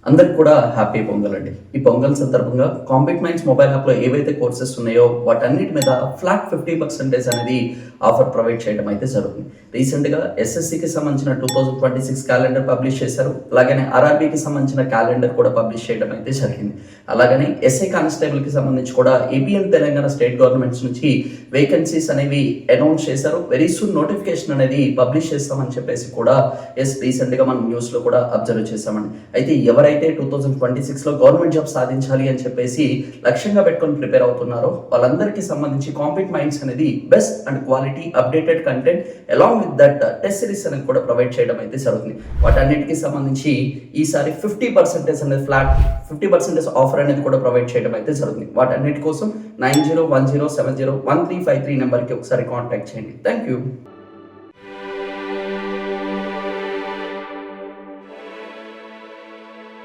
అందరికి కూడా హ్యాపీ పొంగల్ అండి. ఈ పొంగల్ సందర్భంగా కాంపిట్ మైండ్స్ మొబైల్ యాప్లో ఏవైతే కోర్సెస్ ఉన్నాయో వాటన్నిటి మీద ఫ్లాట్ 50% అనేది ఆఫర్ ప్రొవైడ్ చేయడం అయితే జరుగుతుంది. రీసెంట్గా ఎస్ఎస్సికి సంబంధించిన 2026 క్యాలెండర్ పబ్లిష్ చేశారు. అలాగనే ఆర్ఆర్బీకి సంబంధించిన క్యాలెండర్ కూడా పబ్లిష్ చేయడం అయితే జరిగింది. అలాగనే ఎస్ఐ కానిస్టేబుల్కి సంబంధించి కూడా AP and Telangana state governments నుంచి వేకెన్సీస్ అనేవి అనౌన్స్ చేశారు. వెరీ సూన్ నోటిఫికేషన్ అనేది పబ్లిష్ చేస్తామని చెప్పేసి కూడా రీసెంట్గా మనం న్యూస్లో కూడా అబ్జర్వ్ చేశామండి. అయితే ఎవరైతే 2026లో గవర్నమెంట్ జాబ్ సాధించాలి అని చెప్పేసి లక్ష్యంగా పెట్టుకొని ప్రిపేర్ అవుతున్నారో వాళ్ళందరికీ సంబంధించి కాంపిట్ మైండ్స్ అనేది best and quality updated content along with that test series అనేది కూడా ప్రొవైడ్ చేయడం అయితే జరుగుతుంది. వాటన్నిటికీ సంబంధించి ఈసారి 50% అనేది ఫ్లాట్ 50% ఆఫర్ అనేది కూడా ప్రొవైడ్ చేయడం అయితే జరుగుతుంది. వాటన్నిటి కోసం 9010701353 నెంబర్కి ఒకసారి కాంటాక్ట్ చేయండి. Thank you.